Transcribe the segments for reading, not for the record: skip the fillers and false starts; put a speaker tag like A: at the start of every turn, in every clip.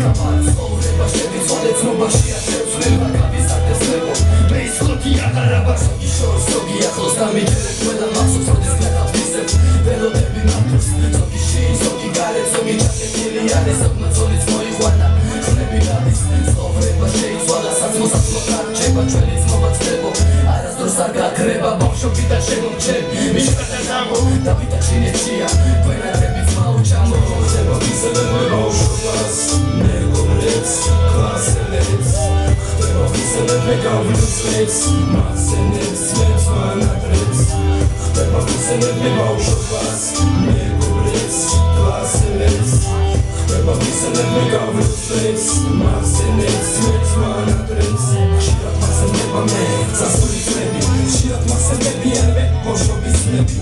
A: Ცხოვრება შევიცვალე ცნობაში აჩევს ველა გავიზარდეს ლებო მე ის ხოთი აღარაბარ სოგი შორს სოგი ახლოს დამიჯერებ ყველა მახსოვს როდის გადავდისებ ველოდები მართოს სოგი შინ სოგი გარეთ სოგი ჩაკეტილი არის ოგმა ძოლიც მოიყვანა ხმები გადის ცხოვრება შეიცვალა საწმოსაწმო გარჩება ჩვენი ძმობა ცდებო არასდროს არ გაქრება ბავშვობი და შემომჩენ მიშკათა გამო დავიდა ჩინეთშია გვენათები ძმაუჩამო ხდება ვისებებ ბავშვობას მეგობრებს კლასელებს ხდება ვისებებ მეგობრებს მასენებს მეც მანატრებს ხდება ვისებებ ბავშვობას მეგობრებს კლასელებს ხდება ვისებებ მეგობრებს მასენებს მეც მანატრებს ხშირად მასენება მე წასული წლები ხშირად მასენები არვე ბავშვობის წლები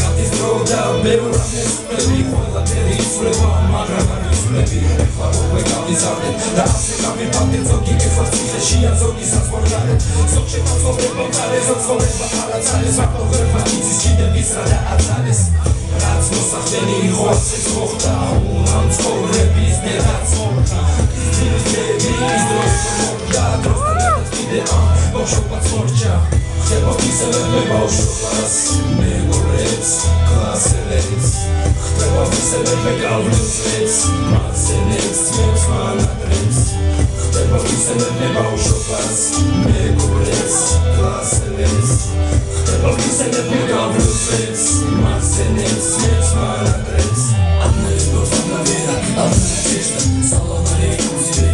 A: გადის დრო და ბევრ რამეს ვწლები ყველაფერი იცვლება მაგრამ არ ვიცვლები ეხლა უკვე გავიზარდეთ და ასე გამიფარდეთ ზოგი ეხლა ციხეშია ზოგი საზღვარგარეთ ზოგ შემოწმება გარე ზოგ ცხოვრება არაცალეს მარტო ღერმა იცის კიდევის რა და აცალეს რაც მოსახდენი იყო ასეც მოხდა უნამ ცხოვრების დედაც მოხდა ის დროს მოხდა დროსთან ერთად კიდე ბავშვობაც მორჩა ხდება ვისებებ ბავშვობას მეგობრებს კლასელებს ხდება ვისებებ მეგობრებს მასენებს მეც მანატრებს ხდება ვისებებ ბავშვობას მეგობრებს კლასელებს ხდება ვისებებ მეგობრებს მასენებს მეც მანატრებს Одна любовь, одна вера, одна надежда Салам алейкум тебе,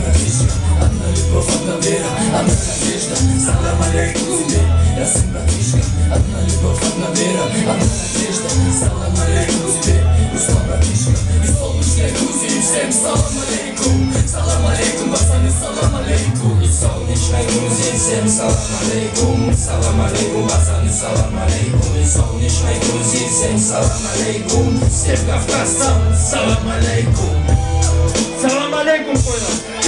A: братишка Одна любовь, одна вера, одна надежда Салам алейкум тебе, я сын братишка Одна любовь, одна вера, одна надежда Салам алейкум тебе, Руслан братишка Из солнечной Грузии всем салам алейкум Салам алейкум, пацаны, салам алейкум Из солнечной Грузии всем салам алейкум Салам алейкум, пацаны, салам алейкум Из солнечной Грузии всем салам алейкум Всем кавказцам салам алейкум Салам алейкум, понял?